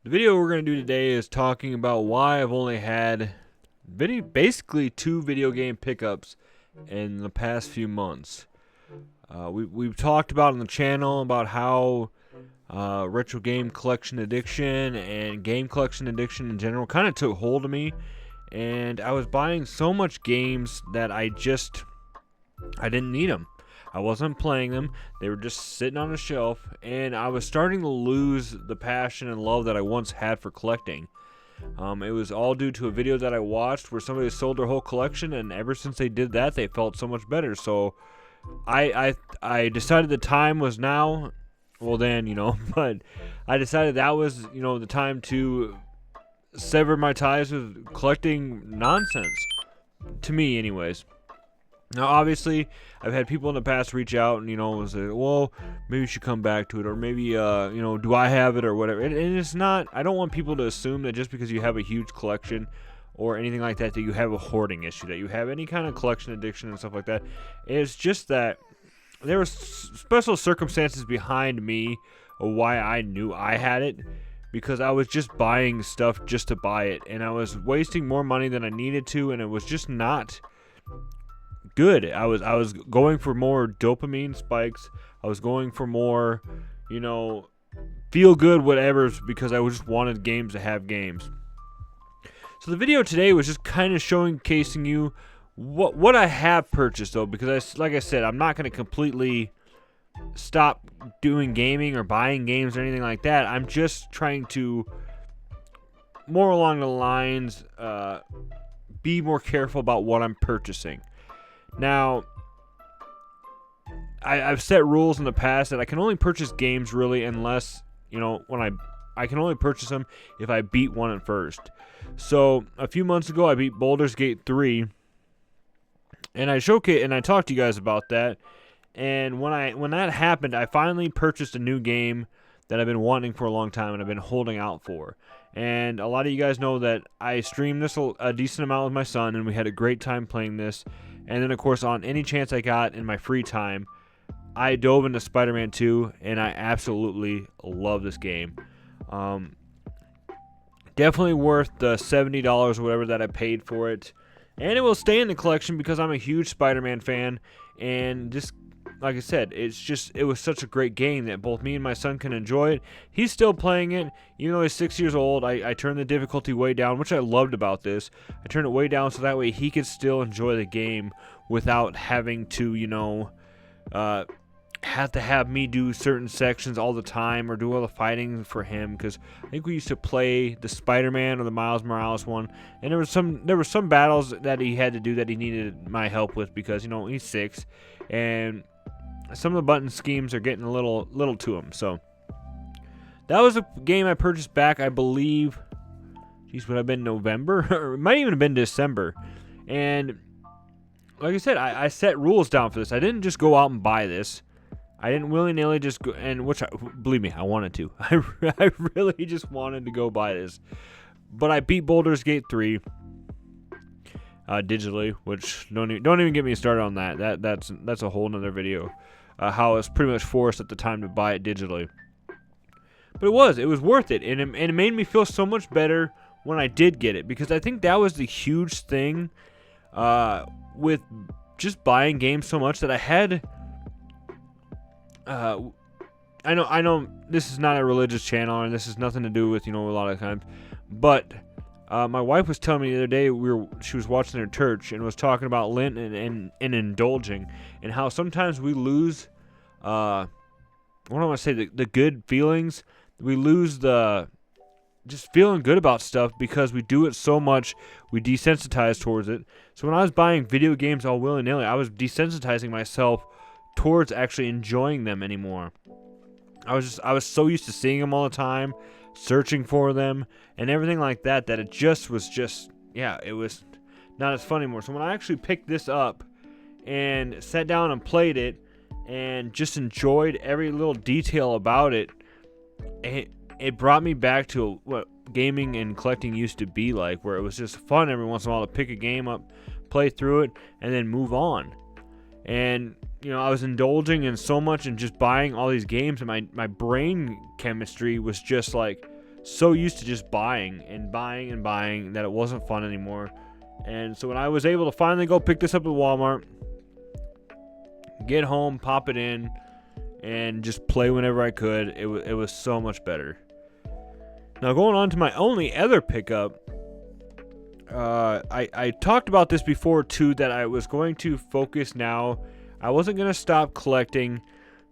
The video we're going to do today is talking about why I've only had basically 2 video game pickups in the past few months. We've talked about on the channel about how retro game collection addiction and game collection addiction in general kind of took hold of me, and I was buying so much games that I didn't need them. I wasn't playing them. They were just sitting on a shelf, and I was starting to lose the passion and love that I once had for collecting. It was all due to a video that I watched where somebody sold their whole collection, and ever since they did that, they felt so much better. So I decided the time was now. Well, then, but I decided that was, the time to sever my ties with collecting nonsense. To me, anyways. Now, obviously, I've had people in the past reach out and, say, well, maybe you should come back to it, or maybe, do I have it, or whatever. And it's not, I don't want people to assume that just because you have a huge collection or anything like that, that you have a hoarding issue, that you have any kind of collection addiction and stuff like that. It's just that there were special circumstances behind me of why I knew I had it, because I was just buying stuff just to buy it, and I was wasting more money than I needed to, and it was just not good. I was going for more dopamine spikes. I was going for more, feel good whatever's, because I just wanted games to have games. So the video today was just kind of showcasing you what I have purchased, though, because like I said, I'm not going to completely stop doing gaming or buying games or anything like that. I'm just trying to, more along the lines, be more careful about what I'm purchasing. Now, I've set rules in the past that I can only purchase games really unless, when I can only purchase them if I beat one at first. So a few months ago, I beat Baldur's Gate 3, and I talked to you guys about that. And when that happened, I finally purchased a new game that I've been wanting for a long time and I've been holding out for. And a lot of you guys know that I streamed this a decent amount with my son, and we had a great time playing this. And then, of course, on any chance I got in my free time, I dove into SpiderMan 2, and I absolutely love this game. Definitely worth the $70 or whatever that I paid for it. And it will stay in the collection because I'm a huge Spider-Man fan. And just, like I said, it was such a great game that both me and my son can enjoy it. He's still playing it. Even though he's 6 years old, I turned the difficulty way down, which I loved about this. I turned it way down so that way he could still enjoy the game without having to, have to have me do certain sections all the time or do all the fighting for him, because I think we used to play the Spider-Man or the Miles Morales one, and there were some battles that he had to do that he needed my help with because he's 6, and some of the button schemes are getting a little to him. So that was a game I purchased back, I believe, would have been November, or it might even have been December. And like I said, I set rules down for this. I didn't just go out and buy this. I didn't willy-nilly just go, and believe me, I wanted to. I really just wanted to go buy this. But I beat Baldur's Gate 3 digitally, which don't even get me started on that. That's a whole nother video. How I was pretty much forced at the time to buy it digitally. But it was worth it, and it made me feel so much better when I did get it, because I think that was the huge thing with just buying games so much that I had. I know this is not a religious channel, and this has nothing to do with a lot of times, but my wife was telling me the other day she was watching their church and was talking about Lent and indulging, and how sometimes we lose what do I want to say, the good feelings. We lose the just feeling good about stuff because we do it so much, we desensitize towards it. So when I was buying video games all willy-nilly, I was desensitizing myself towards actually enjoying them anymore. I was so used to seeing them all the time, searching for them and everything like that it it was not as fun anymore. So when I actually picked this up and sat down and played it and just enjoyed every little detail about it, it brought me back to what gaming and collecting used to be like, where it was just fun every once in a while to pick a game up, play through it, and then move on. And I was indulging in so much and just buying all these games, and my brain chemistry was just like so used to just buying and buying and buying that it wasn't fun anymore. And so when I was able to finally go pick this up at Walmart, get home, pop it in, and just play whenever I could, it was so much better. Now going on to my only other pickup, I talked about this before too, that I was going to focus now. I wasn't going to stop collecting,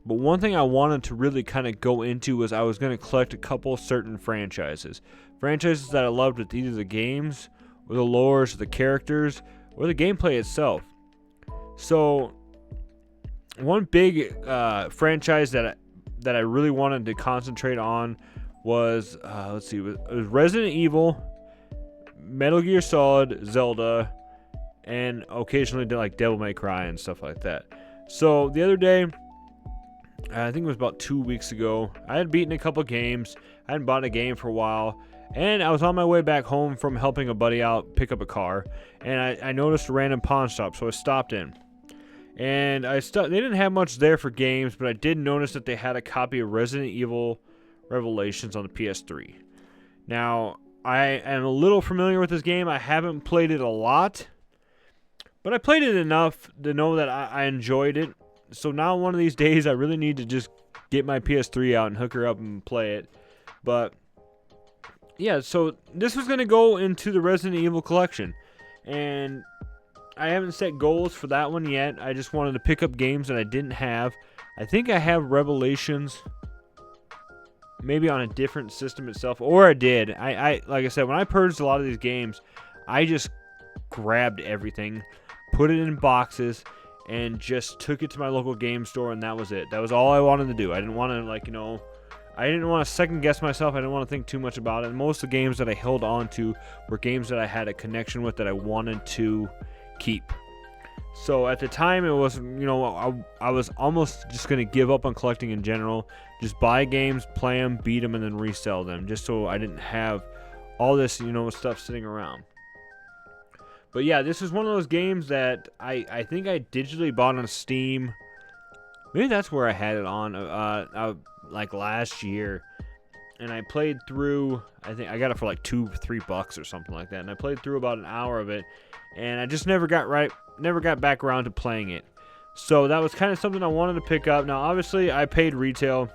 but one thing I wanted to really kind of go into was I was going to collect a couple certain franchises. Franchises that I loved with either the games, or the lores, or the characters, or the gameplay itself. So one big franchise that I really wanted to concentrate on was, it was Resident Evil, Metal Gear Solid, Zelda, and occasionally like Devil May Cry and stuff like that. So the other day, I think it was about 2 weeks ago, I had beaten a couple games. I hadn't bought a game for a while, and I was on my way back home from helping a buddy out pick up a car, and I noticed a random pawn shop, so I stopped in. And they didn't have much there for games, but I did notice that they had a copy of Resident Evil Revelations on the PS3. Now, I am a little familiar with this game. I haven't played it a lot, but I played it enough to know that I enjoyed it. So now one of these days, I really need to just get my PS3 out and hook her up and play it. But yeah, so this was going to go into the Resident Evil collection, and I haven't set goals for that one yet. I just wanted to pick up games that I didn't have. I think I have Revelations maybe on a different system itself, or I did. I like I said, when I purged a lot of these games, I just grabbed everything, put it in boxes, and just took it to my local game store, and that was it. That was all I wanted to do. I didn't want to, I didn't want to second guess myself. I didn't want to think too much about it. And most of the games that I held on to were games that I had a connection with that I wanted to keep. So at the time, it was, I was almost just going to give up on collecting in general. Just buy games, play them, beat them, and then resell them, just so I didn't have all this, stuff sitting around. But yeah, this is one of those games that I think I digitally bought on Steam. Maybe that's where I had it on, like last year. And I played through, I think I got it for like $2-3 or something like that. And I played through about an hour of it, and I just never got back around to playing it. So that was kind of something I wanted to pick up. Now, obviously, I paid retail.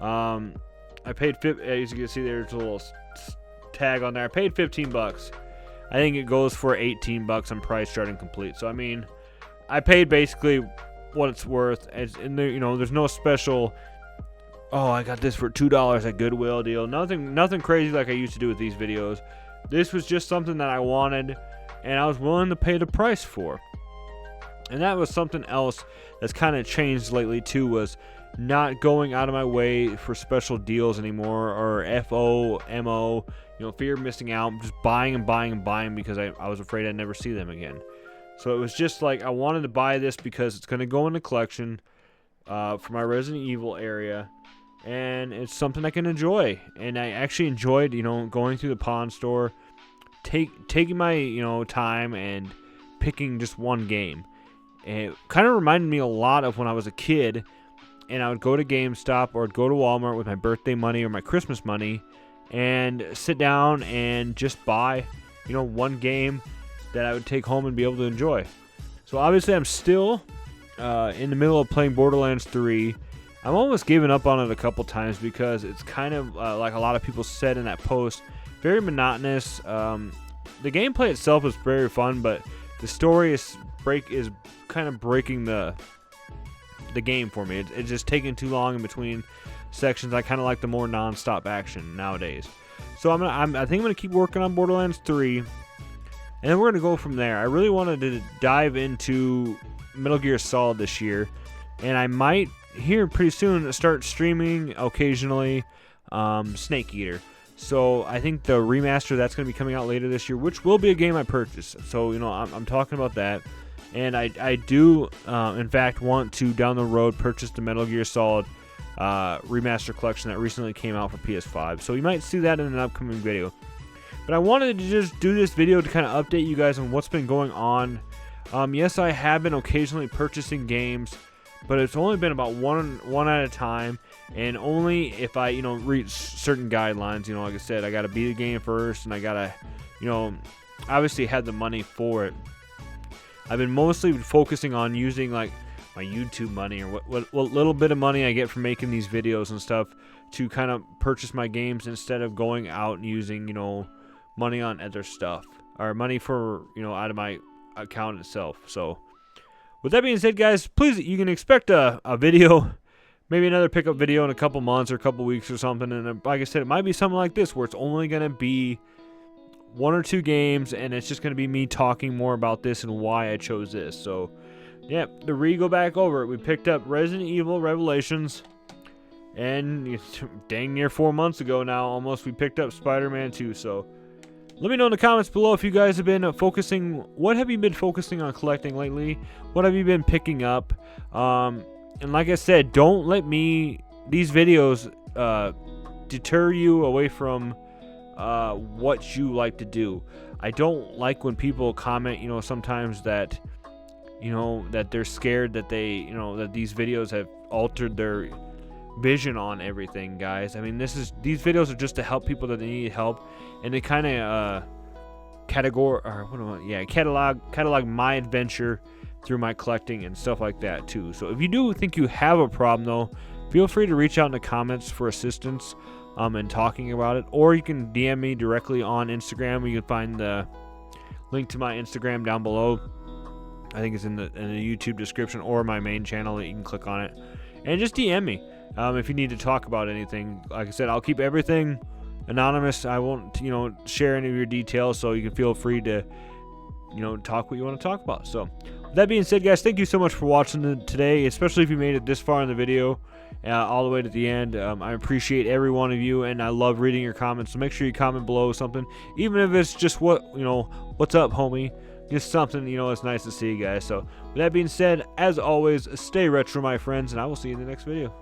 I paid, as you can see, there's a little tag on there. I paid $15. I think it goes for $18 on price starting complete. So I mean, I paid basically what it's worth. And there, there's no special, oh, I got this for $2 at Goodwill deal. Nothing crazy like I used to do with these videos. This was just something that I wanted, and I was willing to pay the price for. And that was something else that's kind of changed lately too, was not going out of my way for special deals anymore, or FOMO, fear of missing out, just buying and buying and buying because I was afraid I'd never see them again. So it was just like, I wanted to buy this because it's going to go in the collection for my Resident Evil area, and it's something I can enjoy. And I actually enjoyed, going through the pawn store, taking my, time and picking just one game. And it kind of reminded me a lot of when I was a kid, and I would go to GameStop or I'd go to Walmart with my birthday money or my Christmas money and sit down and just buy, one game that I would take home and be able to enjoy. So obviously I'm still in the middle of playing Borderlands 3. I'm almost given up on it a couple times because it's kind of like a lot of people said in that post, very monotonous. The gameplay itself is very fun, but the story is kind of breaking the game for me. It's just taking too long in between sections. I kind of like the more non-stop action nowadays. So I think I'm gonna keep working on Borderlands 3, and then we're gonna go from there. I really wanted to dive into Metal Gear Solid this year, and I might here pretty soon start streaming occasionally Snake Eater. So I think the remaster that's going to be coming out later this year, which will be a game I purchased. So I'm talking about that, and I do in fact want to down the road purchase the Metal Gear Solid remaster collection that recently came out for PS5. So you might see that in an upcoming video. But I wanted to just do this video to kind of update you guys on what's been going on. Yes, I have been occasionally purchasing games. but it's only been about one at a time, and only if I, reach certain guidelines. Like I said, I got to beat the game first, and I got to, obviously have the money for it. I've been mostly focusing on using like my YouTube money, or what little bit of money I get from making these videos and stuff, to kind of purchase my games, instead of going out and using, money on other stuff, or money for, out of my account itself. So with that being said, guys, please, you can expect a video, maybe another pickup video in a couple months or a couple weeks or something. And like I said, it might be something like this, where it's only going to be 1 or 2 games, and it's just going to be me talking more about this and why I chose this. So yeah, to go back over it, we picked up Resident Evil Revelations, and dang near 4 months ago now, almost, we picked up SpiderMan 2. So let me know in the comments below if you guys have been focusing. What have you been focusing on collecting lately? What have you been picking up? And like I said, don't let these videos deter you away from what you like to do. I don't like when people comment, sometimes that, that they're scared that that these videos have altered their vision on everything, guys. I mean, these videos are just to help people that need help, and they kind of catalog my adventure through my collecting and stuff like that too. So if you do think you have a problem, though, feel free to reach out in the comments for assistance and talking about it, or you can DM me directly on Instagram. You can find the link to my Instagram down below. I think it's in the YouTube description, or my main channel. You can click on it and just DM me if you need to talk about anything. Like I said, I'll keep everything anonymous. I won't share any of your details, so you can feel free to talk what you want to talk about. So with that being said, guys, thank you so much for watching today, especially if you made it this far in the video, all the way to the end. I appreciate every one of you, and I love reading your comments. So make sure you comment below something, even if it's just what's up, homie. Just something, it's nice to see you guys. So with that being said, as always, stay retro, my friends, and I will see you in the next video.